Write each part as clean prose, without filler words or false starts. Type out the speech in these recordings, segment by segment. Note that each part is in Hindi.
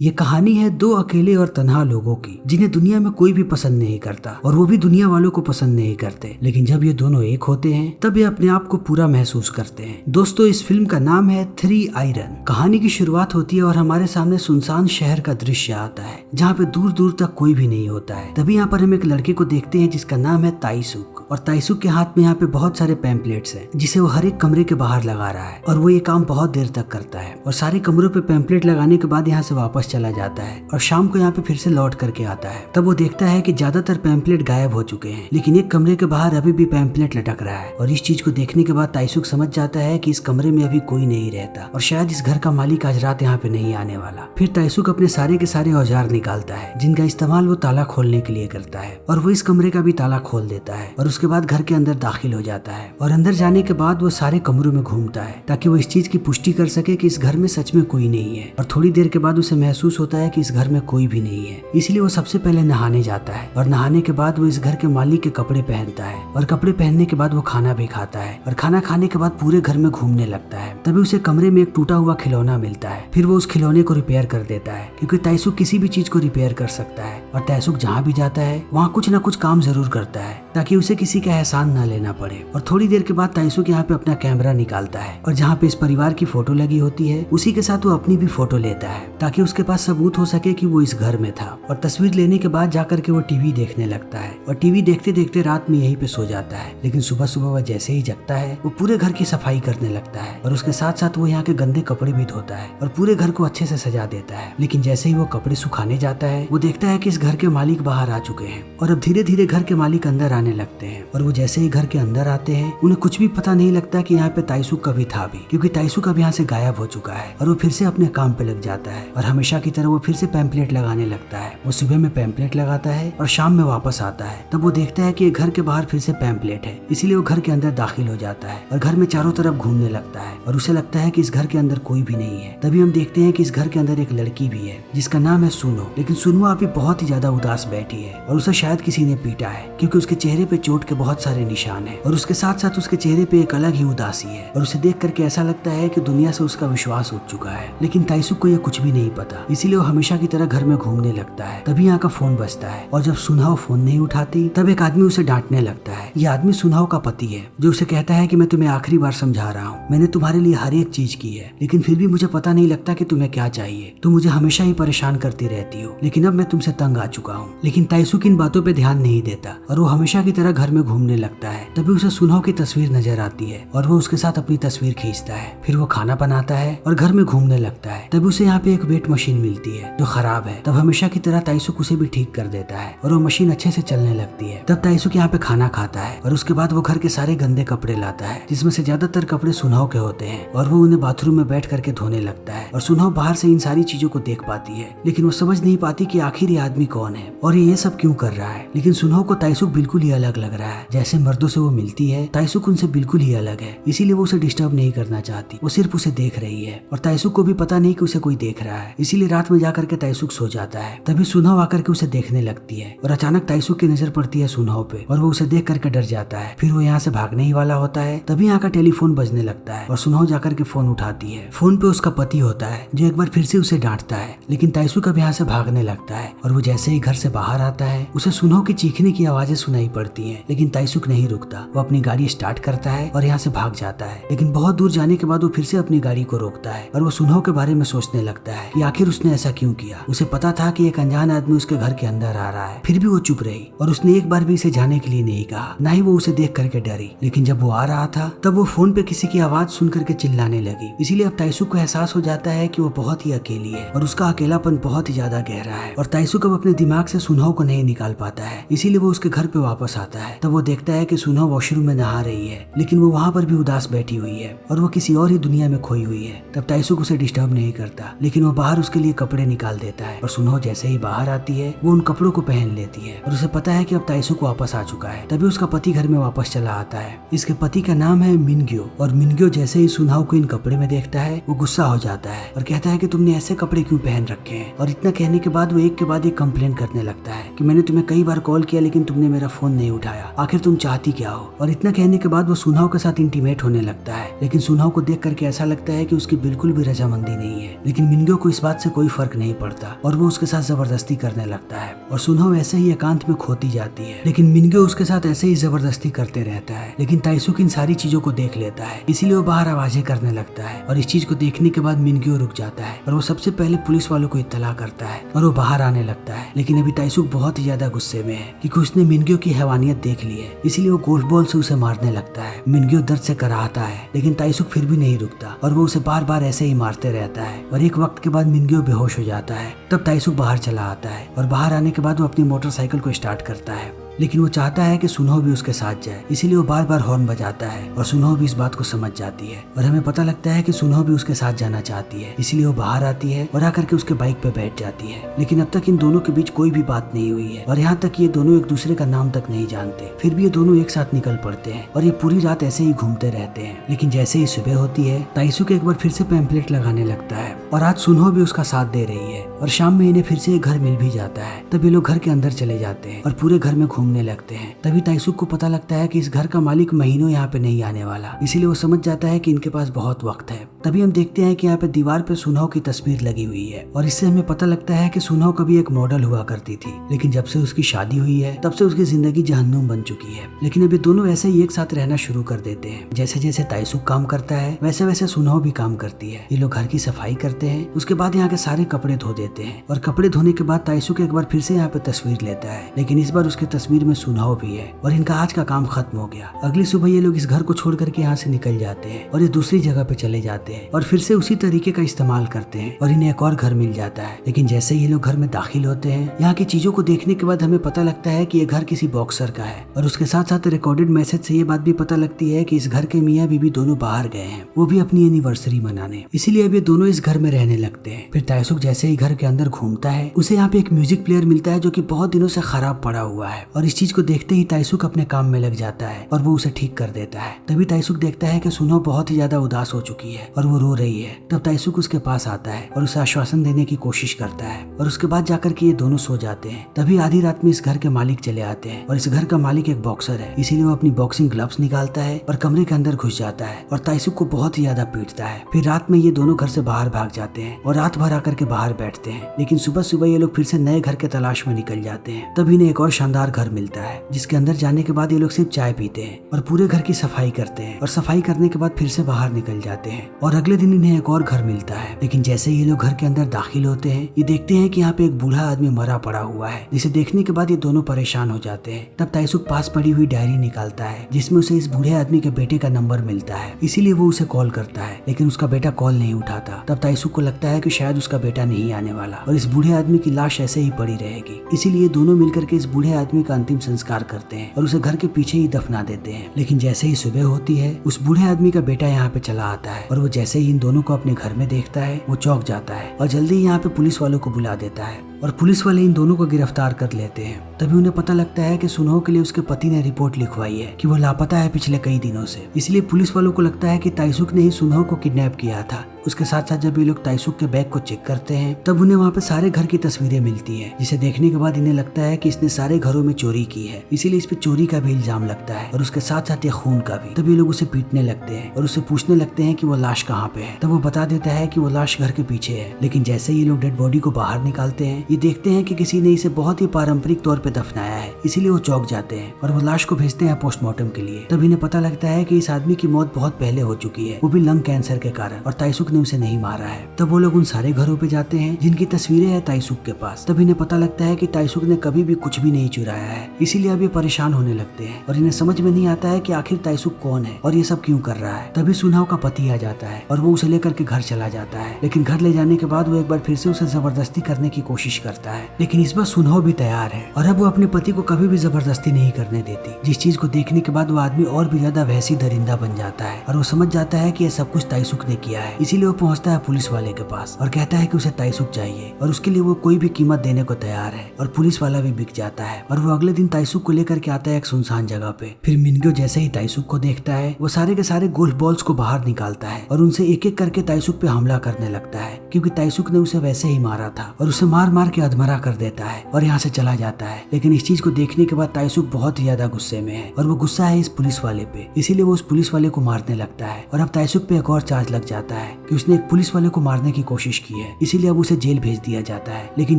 ये कहानी है दो अकेले और तन्हा लोगों की जिन्हें दुनिया में कोई भी पसंद नहीं करता और वो भी दुनिया वालों को पसंद नहीं करते। लेकिन जब ये दोनों एक होते हैं तब ये अपने आप को पूरा महसूस करते हैं। दोस्तों, इस फिल्म का नाम है 3 आयरन। कहानी की शुरुआत होती है और हमारे सामने सुनसान शहर का दृश्य आता है जहाँ पे दूर दूर तक कोई भी नहीं होता है। तभी यहाँ पर हम एक लड़के को देखते हैं जिसका नाम है ताइसुक, और ताइसुक के हाथ में यहाँ पे बहुत सारे पैम्पलेट्स हैं जिसे वो हर एक कमरे के बाहर लगा रहा है और वो ये काम बहुत देर तक करता है और सारे कमरों पे पैम्पलेट लगाने के बाद यहाँ से वापस चला जाता है और शाम को यहाँ पे फिर से लौट करके आता है। तब वो देखता है कि ज्यादातर पैम्पलेट गायब हो चुके हैं, लेकिन एक कमरे के बाहर अभी भी पैम्पलेट लटक रहा है। और इस चीज को देखने के बाद ताइसुक समझ जाता है कि इस कमरे में अभी कोई नहीं रहता और शायद इस घर का मालिक आज रात यहाँ पे नहीं आने वाला। फिर ताइसुक अपने सारे के सारे औजार निकालता है जिनका इस्तेमाल वो ताला खोलने के लिए करता है और वो इस कमरे का भी ताला खोल देता है और उसके बाद घर के अंदर दाखिल हो जाता है। और अंदर जाने के बाद वो सारे कमरों में घूमता है ताकि वो इस चीज की पुष्टि कर सके कि इस घर में सच में कोई नहीं है। और थोड़ी देर के बाद उसे महसूस होता है कि इस घर में कोई भी नहीं है, इसलिए वो सबसे पहले नहाने जाता है और नहाने के बाद वो इस घर के मालिक के कपड़े पहनता है और कपड़े पहनने के बाद वो खाना भी खाता है और खाना खाने के बाद पूरे घर में घूमने लगता है। तभी उसे कमरे में एक टूटा हुआ खिलौना मिलता है। फिर वो उस खिलौने को रिपेयर कर देता है क्योंकि ताइसुक किसी भी चीज को रिपेयर कर सकता है और ताइसुक जहाँ भी जाता है वहाँ कुछ न कुछ काम जरूर करता है ताकि उसे किसी का एहसान न लेना पड़े। और थोड़ी देर के बाद ताइसुक यहाँ पे अपना कैमरा निकालता है और जहाँ पे इस परिवार की फोटो लगी होती है उसी के साथ वो अपनी भी फोटो लेता है ताकि उसके पास सबूत हो सके कि वो इस घर में था। और तस्वीर लेने के बाद जाकर के वो टीवी देखने लगता है और टीवी देखते देखते रात में यहीं पे सो जाता है। लेकिन सुबह सुबह वह जैसे ही जगता है वो पूरे घर की सफाई करने लगता है और उसके साथ साथ वो यहाँ के गंदे कपड़े भी धोता है और पूरे घर को अच्छे से सजा देता है। लेकिन जैसे ही वो कपड़े सुखाने जाता है वो देखता है कि इस घर के मालिक बाहर आ चुके हैं और अब धीरे धीरे घर के मालिक अंदर आने लगते हैं। और वो जैसे ही घर के अंदर आते हैं उन्हें कुछ भी पता नहीं लगता कि यहाँ पे ताइसुक कभी था भी, क्योंकि ताइसुक अब यहाँ से गायब हो चुका है और वो फिर से अपने काम पे लग जाता है और हमेशा की तरह वो फिर से पैम्पलेट लगाने लगता है। वो सुबह में पैम्पलेट लगाता है और शाम में वापस आता है। तब वो देखता है कि घर के बाहर फिर से पैम्पलेट है, इसीलिए वो घर के अंदर दाखिल हो जाता है और घर में चारों तरफ घूमने लगता है और उसे लगता है कि इस घर के अंदर कोई भी नहीं है। तभी हम देखते हैं कि इस घर के अंदर एक लड़की भी है जिसका नाम है सुनो। लेकिन सुनो अभी बहुत ही ज्यादा उदास बैठी है और उसे शायद किसी ने पीटा है क्योंकि उसके चेहरे पे चोट के बहुत सारे निशान है और उसके साथ साथ उसके चेहरे पे एक अलग ही उदासी है और उसे देख करके ऐसा लगता है कि दुनिया से उसका विश्वास उठ चुका है। लेकिन ताइसुक को यह कुछ भी नहीं पता, इसीलिए वो हमेशा की तरह घर में घूमने लगता है। तभी यहाँ का फोन बजता है और जब सुनहाओ फोन नहीं उठाती तब एक आदमी उसे डांटने लगता है। ये आदमी सुनहाओ का पति है जो उसे कहता है कि मैं तुम्हें आखिरी बार समझा रहा हूँ, मैंने तुम्हारे लिए हर एक चीज की है लेकिन फिर भी मुझे पता नहीं लगता कि तुम्हें क्या चाहिए, तुम मुझे हमेशा ही परेशान करती रहती हो, लेकिन अब मैं तुमसे तंग आ चुका हूँ। लेकिन ताइसुक इन बातों पे ध्यान नहीं देता और वो हमेशा की तरह घर में घूमने लगता है। तभी उसे सुनहाओ की तस्वीर नजर आती है और वो उसके साथ अपनी तस्वीर खींचता है। फिर वो खाना बनाता है और घर में घूमने लगता है। तभी उसे यहाँ पे एक वेट मशीन मिलती है जो खराब है। तब हमेशा की तरह ताइसुक उसे भी ठीक कर देता है और वो मशीन अच्छे से चलने लगती है। तब ताइसुक यहाँ पे खाना खाता है और उसके बाद वो घर के सारे गंदे कपड़े लाता है जिसमें से ज्यादातर कपड़े सुनहाओ के होते हैं और वो उन्हें बाथरूम में बैठ करके धोने लगता है। और सुनहाओ बाहर से इन सारी चीजों को देख पाती है लेकिन वो समझ नहीं पाती कि आखिर ये आदमी कौन है और ये सब क्यों कर रहा है। लेकिन सुनहाओ को ताइसुक बिल्कुल ही अलग लग रहा है। जैसे मर्दों से वो मिलती है ताइसुक उनसे बिल्कुल ही अलग है, इसीलिए वो उसे डिस्टर्ब नहीं करना चाहती, वो सिर्फ उसे देख रही है। और ताइसुक को भी पता नहीं कि उसे कोई देख रहा है, इसीलिए रात में जाकर के ताइसुक सो जाता है। तभी सुनहाओ आकर के उसे देखने लगती है और अचानक ताइसुक की नजर पड़ती है सुनहाओ पे और वो उसे देख करके डर जाता है। फिर वो यहाँ से भागने ही वाला होता है। तभी यहाँ का टेलीफोन बजने लगता है और सुनहाओ जाकर के फोन उठाती है। फोन पे उसका पति होता है जो एक बार फिर से उसे डांटता है, लेकिन ताइसुक अब यहाँ से भागने लगता है और वो जैसे ही घर से बाहर आता है उसे सुनहाओ की चीखने की आवाजें सुनाई पड़ती है। लेकिन ताइसुक नहीं रुकता, वो अपनी गाड़ी स्टार्ट करता है और यहाँ से भाग जाता है। लेकिन बहुत दूर जाने के बाद वो फिर से अपनी गाड़ी को रोकता है और वो सुनहाओ के बारे में सोचने लगता है कि आखिर उसने ऐसा क्यों किया। उसे पता था कि एक अनजान आदमी उसके घर के अंदर आ रहा है, फिर भी वो चुप रही और उसने एक बार भी इसे जाने के लिए नहीं कहा, ना ही वो उसे देख करके डरी। लेकिन जब वो आ रहा था तब वो फोन पे किसी की आवाज सुन करके चिल्लाने लगी। इसीलिए अब ताइसुक को एहसास हो जाता है कि वो बहुत ही अकेली है और उसका अकेलापन बहुत ही ज्यादा गहरा है। और ताइसुक अब अपने दिमाग से सुनहाओ को नहीं निकाल पाता है, इसीलिए वो उसके घर पे वापस आता है। तब वो देखता है कि सुनहाओ वॉशरूम में नहा रही है, लेकिन वो वहाँ पर भी उदास बैठी हुई है और वो किसी और ही दुनिया में खोई हुई है। तब ताइसुक उसे डिस्टर्ब नहीं करता, लेकिन वो बाहर उसके लिए कपड़े निकाल देता है और सुनहाओ जैसे ही बाहर आती है वो उन कपड़ों को पहन लेती है और उसे पता है कि अब ताइसुक वापस आ चुका है। तभी उसका पति घर में वापस चला आता है। इसके पति का नाम है मिनग्यो और मिनग्यो जैसे ही सुनहाओ को इन कपड़े में देखता है वो गुस्सा हो जाता है और कहता है कि तुमने ऐसे कपड़े क्यों पहन रखे हैं। और इतना कहने के बाद वो एक के बाद एक कंप्लेन करने लगता है कि मैंने तुम्हें कई बार कॉल किया लेकिन तुमने मेरा फोन नहीं उठाया बेटा, आखिर तुम चाहती क्या हो। और इतना कहने के बाद वो सुनहो के साथ इंटीमेट होने लगता है, लेकिन सुनहो को देख करके ऐसा लगता है कि उसकी बिल्कुल भी रजामंदी नहीं है। लेकिन मिनग्यो को इस बात से कोई फर्क नहीं पड़ता और वो उसके साथ जबरदस्ती करने लगता है और सुनहो ऐसे ही एकांत में खोती जाती है। लेकिन मिनग्यो उसके साथ ऐसे ही जबरदस्ती करते रहता है। लेकिन ताइसुक इन सारी चीजों को देख लेता है, इसीलिए वो बाहर आवाजें करने लगता है। और इस चीज को देखने के बाद मिनग्यो रुक जाता है और वो सबसे पहले पुलिस वालों को इत्तला करता है और वो बाहर आने लगता है। लेकिन अभी ताइसुक बहुत ही ज्यादा गुस्से में है क्योंकि उसने मिनग्यो की हैवानियत देख ली है, इसीलिए वो गोल्फ बॉल से उसे मारने लगता है। मिनग्यो दर्द से कराहता है, लेकिन ताइसुक फिर भी नहीं रुकता और वो उसे बार बार ऐसे ही मारते रहता है। और एक वक्त के बाद मिनग्यो बेहोश हो जाता है। तब ताइसुक बाहर चला आता है और बाहर आने के बाद वो अपनी मोटरसाइकिल को स्टार्ट करता है, लेकिन वो चाहता है कि सुनहो भी उसके साथ जाए, इसीलिए वो बार बार हॉर्न बजाता है और सुनहो भी इस बात को समझ जाती है। और हमें पता लगता है कि सुनहो भी उसके साथ जाना चाहती है, इसीलिए वो बाहर आती है और आकर के उसके बाइक पे बैठ जाती है। लेकिन अब तक इन दोनों के बीच कोई भी बात नहीं हुई है और यहाँ तक ये दोनों एक दूसरे का नाम तक नहीं जानते। फिर भी ये दोनों एक साथ निकल पड़ते हैं और ये पूरी रात ऐसे ही घूमते रहते हैं। लेकिन जैसे ही सुबह होती है, ताइसुक एक बार फिर से पैम्पलेट लगाने लगता है और आज सुनहो भी उसका साथ दे रही है। और शाम में इन्हें फिर से एक घर मिल भी जाता है। तब ये लोग घर के अंदर चले जाते हैं और पूरे घर में घूमने लगते हैं। तभी ताइसुक को पता लगता है कि इस घर का मालिक महीनों यहाँ पे नहीं आने वाला, इसीलिए वो समझ जाता है कि इनके पास बहुत वक्त है। तभी हम देखते हैं कि यहाँ पे दीवार पे सुनहो की तस्वीर लगी हुई है और इससे हमें पता लगता है कि सुनहो कभी एक मॉडल हुआ करती थी, लेकिन जब से उसकी शादी हुई है तब से उसकी जिंदगी जहन्नुम बन चुकी है। लेकिन अभी दोनों ऐसे ही एक साथ रहना शुरू कर देते हैं। जैसे जैसे ताइसुक काम करता है वैसे वैसे सुनहो भी काम करती है। ये लोग घर की सफाई करते हैं, उसके बाद यहाँ के सारे कपड़े धो देते हैं और कपड़े धोने के बाद ताइसुक एक बार फिर से यहाँ पे तस्वीर लेता है, लेकिन इस बार उसकी तस्वीर में सुनहो भी है। और इनका आज का काम खत्म हो गया। अगली सुबह ये लोग इस घर को छोड़ करके यहाँ से निकल जाते हैं और ये दूसरी जगह पे चले जाते हैं और फिर से उसी तरीके का इस्तेमाल करते हैं और इन्हें एक और घर मिल जाता है। लेकिन जैसे ही ये लोग घर में दाखिल होते हैं, यहाँ की चीजों को देखने के बाद हमें पता लगता है कि ये घर किसी बॉक्सर का है और उसके साथ साथ रिकॉर्डेड मैसेज से ये बात भी पता लगती है कि इस घर के मियाँ बीबी दोनों बाहर गए हैं, वो भी अपनी एनिवर्सरी मनाने। इसीलिए अब ये दोनों इस घर में रहने लगते हैं। फिर ताइसुक जैसे ही घर के अंदर घूमता है, उसे यहाँ पे एक म्यूजिक प्लेयर मिलता है जो कि बहुत दिनों से खराब पड़ा हुआ है और इस चीज को देखते ही ताइसुक अपने काम में लग जाता है और वो उसे ठीक कर देता है। तभी ताइसुक देखता है कि सुनहो बहुत ही ज्यादा उदास हो चुकी है और वो रो रही है। तब ताइसुक उसके पास आता है और उसे आश्वासन देने की कोशिश करता है और उसके बाद जाकर के ये दोनों सो जाते हैं। तभी आधी रात में इस घर के मालिक चले आते हैं और इस घर का मालिक एक बॉक्सर है, इसीलिए वो अपनी बॉक्सिंग ग्लव्स निकालता है और कमरे के अंदर घुस जाता है और ताइसुक को बहुत ही ज्यादा पीटता है। फिर रात में ये दोनों घर से बाहर भाग जाते हैं और रात भर आकर के बाहर बैठते हैं। लेकिन सुबह सुबह ये लोग फिर से नए घर के तलाश में निकल जाते हैं। तब इन्हें एक और शानदार घर मिलता है जिसके अंदर जाने के बाद ये लोग सिर्फ चाय पीते हैं और पूरे घर की सफाई करते हैं और सफाई करने के बाद फिर से बाहर निकल जाते हैं। और अगले दिन इन्हें एक और घर मिलता है। लेकिन जैसे ये लोग घर के अंदर दाखिल होते हैं, ये देखते हैं कि यहाँ पे एक बूढ़ा आदमी मरा पड़ा हुआ है, जिसे देखने के बाद ये दोनों परेशान हो जाते हैं। तब ताइसुक पास पड़ी हुई डायरी निकालता है जिसमें उसे इस बूढ़े आदमी के बेटे का नंबर मिलता है, इसीलिए वो उसे कॉल करता है, लेकिन उसका बेटा कॉल नहीं उठाता। तब ताइसुक को लगता है कि शायद उसका बेटा नहीं आने वाला और इस बूढ़े आदमी की लाश ऐसे ही पड़ी रहेगी, इसीलिए दोनों मिलकर के इस बूढ़े आदमी का अंतिम संस्कार करते हैं और उसे घर के पीछे ही दफना देते हैं। लेकिन जैसे ही सुबह होती है, उस बूढ़े आदमी का बेटा यहाँ पे चला आता है और वो जैसे ही इन दोनों को अपने घर में देखता है, वो चौंक जाता है और जल्दी ही यहाँ पे पुलिस वालों को बुला देता है और पुलिस वाले इन दोनों को गिरफ्तार कर लेते हैं। तभी उन्हें पता लगता है कि सुनहो के लिए उसके पति ने रिपोर्ट लिखवाई है कि वो लापता है पिछले कई दिनों से, इसलिए पुलिस वालों को लगता है कि ताइसुक ने ही सुनहो को किडनैप किया था। उसके साथ साथ जब ये लोग ताइसुक के बैग को चेक करते हैं, तब उन्हें वहाँ पे सारे घर की तस्वीरें मिलती हैं, जिसे देखने के बाद इन्हें लगता है कि इसने सारे घरों में चोरी की है, इसीलिए इस पे चोरी का भी इल्जाम लगता है और उसके साथ साथ ये खून का भी। तब ये लोग उसे पीटने लगते हैं और उससे पूछने लगते हैं कि वो लाश कहाँ पे है। तब वो बता देता है कि वो लाश घर के पीछे है। लेकिन जैसे ये लोग डेड बॉडी को बाहर निकालते हैं, ये देखते हैं कि किसी ने इसे बहुत ही पारंपरिक तौर पे दफनाया है, इसीलिए वो चौंक जाते हैं और वो लाश को भेजते हैं पोस्टमार्टम के लिए। तब इन्हें पता लगता है कि इस आदमी की मौत बहुत पहले हो चुकी है, वो भी लंग कैंसर के कारण, और ताइसुक ने उसे नहीं मारा है। तब वो लोग उन सारे घरों पे जाते हैं जिनकी तस्वीरें हैं ताइसुक के पास। तब इन्हें पता लगता है कि ताइसुक ने कभी भी कुछ भी नहीं चुराया है, इसीलिए अब ये परेशान होने लगते हैं और इन्हें समझ में नहीं आता है कि आखिर ताइसुक कौन है और ये सब क्यों कर रहा है। तभी सुनहो का पति आ जाता है और वो उसे लेकर के घर चला जाता है। लेकिन घर ले जाने के बाद वो एक बार फिर से उसे जबरदस्ती करने की कोशिश करता है, लेकिन इस बार सुनहो भी तैयार है और अब वो अपने पति को कभी भी जबरदस्ती नहीं करने देती। जिस चीज को देखने के बाद वो आदमी और भी ज्यादा वहशी दरिंदा बन जाता है और वो समझ जाता है कि ये सब कुछ ताइसुक ने किया है, इसीलिए वो पहुंचता है पुलिस वाले के पास और कहता है कि उसे ताइसुक चाहिए और उसके लिए वो कोई भी कीमत देने को तैयार है। और पुलिस वाला भी बिक जाता है और वो अगले दिन ताइसुक को लेकर के आता है एक सुनसान जगह पे। फिर मिनग्यो जैसे ही ताइसुक को देखता है, वो सारे के सारे गोल्फ बॉल्स को बाहर निकालता है और उनसे एक एक करके ताइसुक पे हमला करने लगता है, क्योंकि ताइसुक ने उसे वैसे ही मारा था और उसे मार मार मार के अधमरा कर देता है और यहाँ से चला जाता है। लेकिन इस चीज को देखने के बाद ताइसुक बहुत ही ज्यादा गुस्से में है और वो गुस्सा है इस पुलिस वाले पे, इसीलिए वो उस पुलिस वाले को मारने लगता है। और अब ताइसुक पे एक और चार्ज लग जाता है कि उसने एक पुलिस वाले को मारने की कोशिश की है, इसीलिए अब उसे जेल भेज दिया जाता है। लेकिन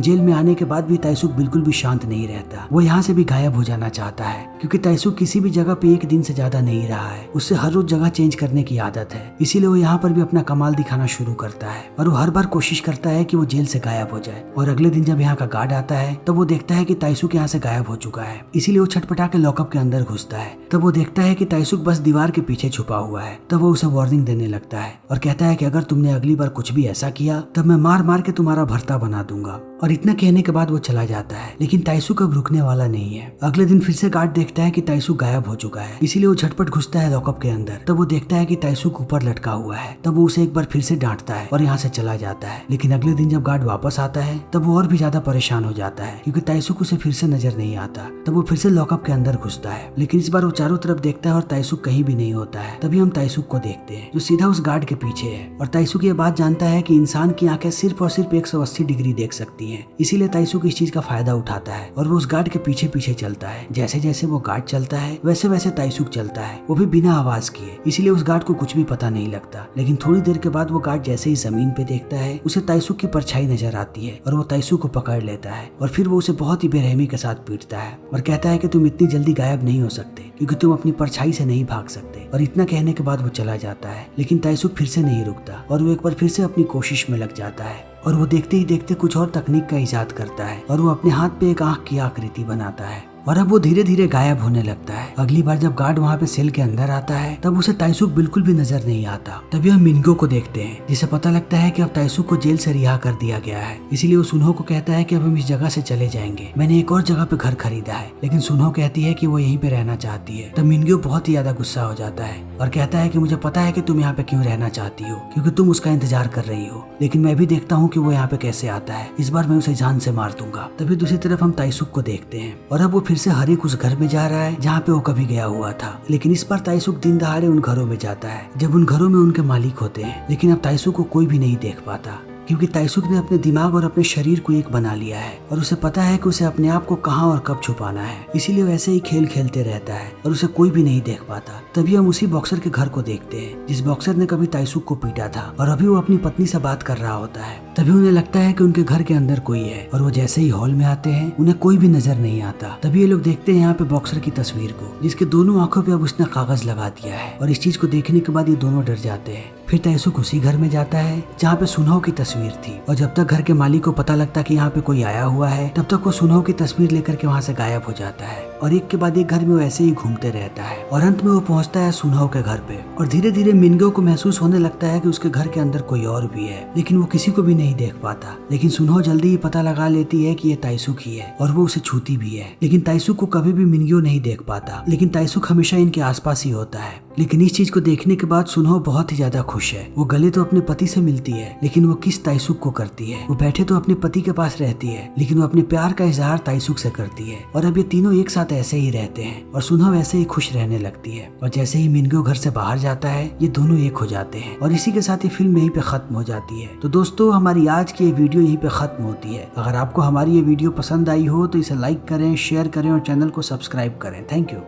जेल में आने के बाद भी ताइसुक बिल्कुल भी शांत नहीं रहता, वो यहाँ से भी गायब हो जाना चाहता है क्योंकि ताइसुक किसी भी जगह पे एक दिन से ज्यादा नहीं रहा है, उससे हर रोज जगह चेंज करने की आदत है, इसीलिए वो यहाँ पर भी अपना कमाल दिखाना शुरू करता है और वो हर बार कोशिश करता है कि वो जेल से गायब हो जाए। और अगले दिन जब यहाँ का गार्ड आता है तब वो देखता है कि ताइसुक यहाँ से गायब हो चुका है, इसीलिए वो छटपटा के लॉकअप के अंदर घुसता है। तब वो देखता है कि ताइसुक बस दीवार के पीछे छुपा हुआ है। तब वो उसे वार्निंग देने लगता है और कहता है कि अगर तुमने अगली बार कुछ भी ऐसा किया तब मैं मार मार के तुम्हारा भर्ता बना दूंगा। और इतना कहने के बाद वो चला जाता है। लेकिन ताइसुक अब रुकने वाला नहीं है। अगले दिन फिर से गार्ड देखता है कि ताइसुक गायब हो चुका है, इसीलिए वो झटपट घुसता है लॉकअप के अंदर। तब वो देखता है कि ताइसुक ऊपर लटका हुआ है। तब वो उसे एक बार फिर से डांटता है और यहाँ से चला जाता है। लेकिन अगले दिन जब गार्ड वापस आता है तब वो और भी ज्यादा परेशान हो जाता है क्योंकि ताइसुक उसे फिर से नजर नहीं आता। तब वो फिर से लॉकअप के अंदर घुसता है, लेकिन इस बार वो चारों तरफ देखता है और ताइसुक कहीं भी नहीं होता है। तभी हम ताइसुक को देखते हैं जो सीधा उस गार्ड के पीछे है। और ताइसुक ये बात जानता है कि इंसान की आंखें सिर्फ और सिर्फ 180 डिग्री देख सकती हैं, इसीलिए ताइसुक इस चीज का फायदा उठाता है और वो उस गार्ड के पीछे पीछे चलता है। जैसे जैसे वो गार्ड चलता है वैसे वैसे ताइसुक चलता है, वो भी बिना आवाज किए, इसीलिए उस गार्ड को कुछ भी पता नहीं लगता। लेकिन थोड़ी देर के बाद वो गार्ड जैसे ही जमीन पे देखता है उसे ताइसुक की परछाई नजर आती है और वो ताइसुक को पकड़ लेता है और फिर वो उसे बहुत ही बेरहमी के साथ पीटता है और कहता है कि तुम इतनी जल्दी गायब नहीं हो सकते क्योंकि तुम अपनी परछाई से नहीं भाग सकते। और इतना कहने के बाद वो चला जाता है। लेकिन ताइसुक फिर से नहीं रुकता और वो एक बार फिर से अपनी कोशिश में लग जाता है और वो देखते ही देखते कुछ और तकनीक का इजाद करता है और वो अपने हाथ पे एक आंख की आकृति बनाता है और अब वो धीरे धीरे गायब होने लगता है। अगली बार जब गार्ड वहाँ पे सेल के अंदर आता है तब उसे ताइसुक बिल्कुल भी नजर नहीं आता। तभी हम मिनगो को देखते हैं जिसे पता लगता है कि अब ताइसुक को जेल से रिहा कर दिया गया है, इसीलिए वो सुनहो को कहता है कि अब हम इस जगह से चले जाएंगे, मैंने एक और जगह पे घर खरीदा है। लेकिन सुनहो कहती है कि वो यहीं पे रहना चाहती है। तब मिनगो बहुत ही ज्यादा गुस्सा हो जाता है और कहता है कि मुझे पता है कि तुम यहाँ पे क्यों रहना चाहती हो, क्योंकि तुम उसका इंतजार कर रही हो, लेकिन मैं भी देखता हूँ कि वो यहाँ पे कैसे आता है, इस बार मैं उसे जान से मार दूंगा। तभी दूसरी तरफ हम ताइसुक को देखते हैं और अब वो फिर से हर एक उस घर में जा रहा है जहाँ पे वो कभी गया हुआ था। लेकिन इस बार ताइसुक दिन दहाड़े उन घरों में जाता है जब उन घरों में उनके मालिक होते हैं। लेकिन अब ताइसुक को कोई भी नहीं देख पाता क्योंकि ताइसुक ने अपने दिमाग और अपने शरीर को एक बना लिया है और उसे पता है कि उसे अपने आप को कहाँ और कब छुपाना है, इसीलिए वैसे ही खेल खेलते रहता है और उसे कोई भी नहीं देख पाता। तभी हम उसी बॉक्सर के घर को देखते हैं जिस बॉक्सर ने कभी ताइसुक को पीटा था और अभी वो अपनी पत्नी से बात कर रहा होता है। तभी उन्हें लगता है कि उनके घर के अंदर कोई है और वो जैसे ही हॉल में आते हैं उन्हें कोई भी नजर नहीं आता। तभी ये लोग देखते हैं यहाँ पे बॉक्सर की तस्वीर को जिसके दोनों आंखों पे अब उसने कागज लगा दिया है और इस चीज को देखने के बाद ये दोनों डर जाते हैं। फिर ताइसुक उसी घर में जाता है जहाँ पे सुनहो की तस्वीर थी और जब तक घर के मालिक को पता लगता कि यहाँ पे कोई आया हुआ है तब तक वो सुनहो की तस्वीर लेकर के वहाँ से गायब हो जाता है और एक के बाद एक घर में वो ऐसे ही घूमते रहता है और अंत में वो पहुँचता है सुनहो के घर पे। और धीरे धीरे मिनगो को महसूस होने लगता है कि उसके घर के अंदर कोई और भी है, लेकिन वो किसी को भी नहीं देख पाता। लेकिन सुनहो जल्दी ही पता लगा लेती है कि ये ताइसुक ही है और वो उसे छूती भी है। लेकिन ताइसुक को कभी भी मिनगो नहीं देख पाता, लेकिन ताइसुक हमेशा इनके आसपास ही होता है। लेकिन इस चीज को देखने के बाद सुनहो बहुत ही ज्यादा खुश है। वो गले तो अपने पति से मिलती है लेकिन वो किस ताइसुक को करती है। वो बैठे तो अपने पति के पास रहती है लेकिन वो अपने प्यार का इजहार ताइसुक से करती है और अब ये तीनों एक साथ ऐसे ही रहते हैं और सुनहो ऐसे ही खुश रहने लगती है। और जैसे ही मिनगो घर से बाहर जाता है ये दोनों एक हो जाते हैं और इसी के साथ ये फिल्म यहीं पे खत्म हो जाती है। तो दोस्तों हमारी आज की ये वीडियो यहीं पे खत्म होती है। अगर आपको हमारी ये वीडियो पसंद आई हो तो इसे लाइक करें, शेयर करें और चैनल को सब्सक्राइब करें। Thank you.